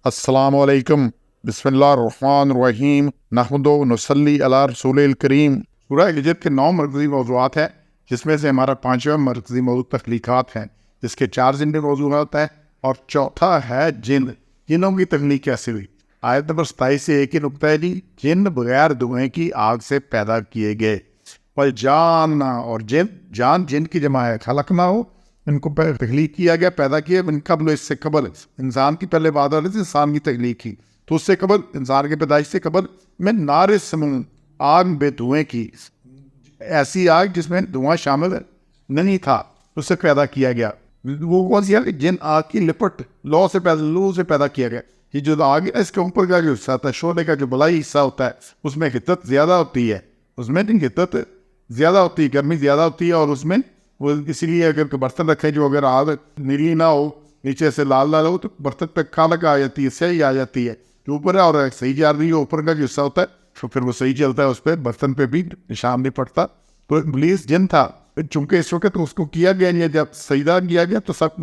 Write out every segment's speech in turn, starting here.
السلام علیکم، بسم اللہ الرحمن الرحیم، نحمد و نصلی علی رسول الکریم۔ سورہ ہجر کے 9 مرکزی موضوعات ہیں، جس میں سے ہمارا 5واں مرکزی موضوع تخلیقات ہیں، جس کے 4 ضمنی موضوعات ہیں، اور چوتھا ہے جنوں کی تخلیق کیسے ہوئی۔ آیت نمبر 27 سے ایک ہی نقطہ ہے جی، جن بغیر دھوئیں کی آگ سے پیدا کیے گئے۔ والجان، اور جان جن کی جمع ہے، خلقنا ہو، ان کو تخلیق کیا گیا، پیدا کیا من قبل، اس سے قبل انسان کی پہلے بات ہو رہی تھی انسان کی تخلیق کی، تو اس سے قبل انسان کی پیدائش سے قبل میں نار سموم، آگ بے دھوئیں کی، ایسی آگ جس میں دھواں شامل نہیں تھا، اس سے پیدا کیا گیا۔ وہ کون سی آگ؟ جن آگ کی لپٹ، لو سے پیدا کیا گیا۔ یہ جو آگ ہے اس کے اوپر کا جو حصہ ہوتا ہے، شعلے کا جو بلائی حصہ ہوتا ہے، اس میں حدت زیادہ ہوتی ہے، اس میں حدت زیادہ ہوتی ہے، گرمی زیادہ ہوتی ہے، اور اس میں وہ اسی لیے اگر برتن رکھے جو اگر آگ نیلی نہ ہو، نیچے سے لال لال ہو، تو برتن پہ کالک آ جاتی ہے، سیاہی آ جاتی ہے جو اوپر ہے، اور صحیح جا رہی ہے اوپر کا جو حصہ ہوتا ہے تو پھر وہ صحیح چلتا ہے، اس پہ برتن پہ بھی نشان نہیں پڑتا۔ تو ابلیس جن تھا، چونکہ اس وقت اس کو کیا گیا نہیں، جب سجدہ کیا گیا تو سب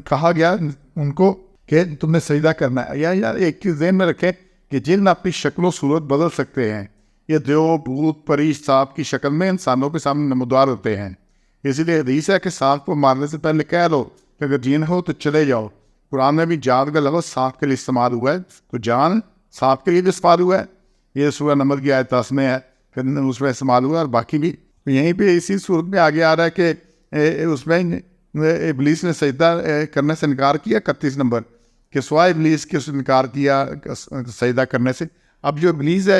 کہا گیا ان کو کہ تم نے سجدہ کرنا ہے۔ یا ایک چیز ذہن میں رکھیں کہ جن اپنی شکل و صورت بدل سکتے ہیں، یہ دیو، بھوت، پری، سانپ کی شکل میں انسانوں کے سامنے نمودار ہوتے ہیں۔ اسی لیے حدیث ہے کہ سانپ کو مارنے سے پہلے کہہ لو کہ اگر جین ہو تو چلے جاؤ۔ قرآن میں بھی جان کا لفظ سانپ کے لیے استعمال ہوا ہے، تو جان سانپ کے لیے بھی استعمال ہوا ہے، یہ سورہ نمل کی آیت 10 میں ہے، پھر اس میں استعمال ہوا ہے، اور باقی بھی یہیں پہ اسی صورت میں آگے آ رہا ہے کہ اس میں ابلیس نے سجدہ کرنے سے انکار کیا، 31 نمبر، کہ سوائے ابلیس کے اس نے انکار کیا سجدہ کرنے سے۔ اب جو ابلیس ہے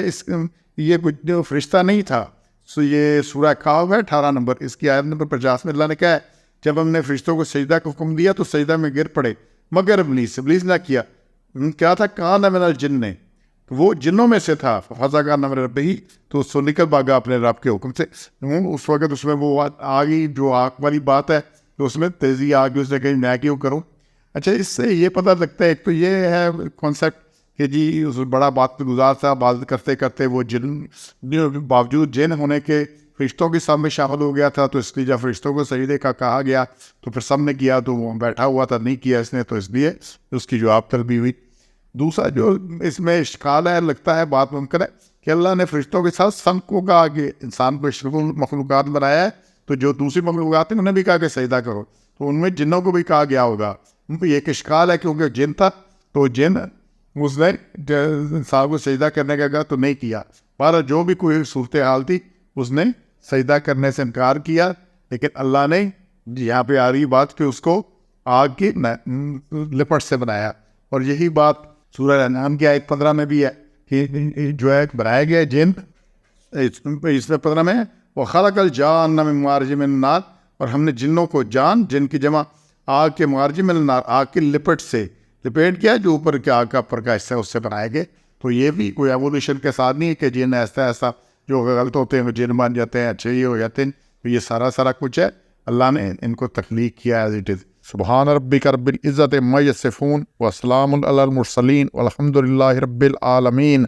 یہ کچھ جو فرشتہ نہیں تھا، یہ سورہ کہف ہے 18 نمبر، اس کی آیت نمبر 50 میں اللہ نے کہا ہے جب ہم نے فرشتوں کو سجدہ کا حکم دیا تو سجدہ میں گر پڑے مگر ابلیس نہ کیا۔ کیا تھا؟ کان من الجن، وہ جنوں میں سے تھا، ففزع عن امر ربہ، تو اس کو نکل بھاگا اپنے رب کے حکم سے۔ اس وقت اس میں وہ آگی جو آگ والی بات ہے، تو اس میں تیزی آگی، اس نے کہیں میں کیوں کروں۔ اچھا، اس سے یہ پتہ لگتا ہے، ایک تو یہ ہے کانسیپٹ کہ جی اس بڑا بات پہ گزار تھا، بات کرتے کرتے وہ جن باوجود جن ہونے کے فرشتوں کے سامنے شامل ہو گیا تھا، تو اس لیے جب فرشتوں کو سجدے کا کہا گیا تو پھر سب نے کیا، تو وہ بیٹھا ہوا تھا نہیں کیا اس نے، تو اس لیے اس کی جواب طلبی ہوئی۔ دوسرا جو اس میں اشکال ہے، لگتا ہے بات ممکن ہے کہ اللہ نے فرشتوں کے ساتھ سب کو کہا کہ انسان کو مخلوقات بنایا ہے، تو جو دوسری مخلوقات ہیں انہیں بھی کہا کہ سجدہ کرو، تو ان میں جنوں کو بھی کہا گیا ہوگا۔ ان کو ایک اشکال ہے کیونکہ جن تھا، تو جن اس نے انسان کو سجدہ کرنے کا کہا تو نہیں کیا۔ بہرحال جو بھی کوئی صورتحال تھی، اس نے سجدہ کرنے سے انکار کیا، لیکن اللہ نے یہاں پہ آ رہی بات کہ اس کو آگ کی لپٹ سے بنایا، اور یہی بات سورہ انعام کی آیت 15 میں بھی ہے کہ جو ہے بنایا گیا جن، اس میں 15 میں ہے وَخَلَقَ الْجَانَّ مِن مَارِجٍ مِّن النَّارِ، اور ہم نے جنوں کو جن کی جمع آگ کے مارج من النار، آگ کی لپٹ سے، لپیٹ کیا جو اوپر کے آگ کا اوپر کا حصہ اس سے بنائے گئے۔ تو یہ بھی کوئی ایوولوشن کے ساتھ نہیں ہے کہ جن ایسا جو غلط ہوتے ہیں وہ جن بن جاتے ہیں، اچھے ہی ہو جاتے ہیں، تو یہ سارا کچھ ہے، اللہ نے ان کو تخلیق کیا ایز اٹ از۔ سبحان ربک رب العزت عما یصفون وسلام علی المرسلین والحمد للہ رب العالمین۔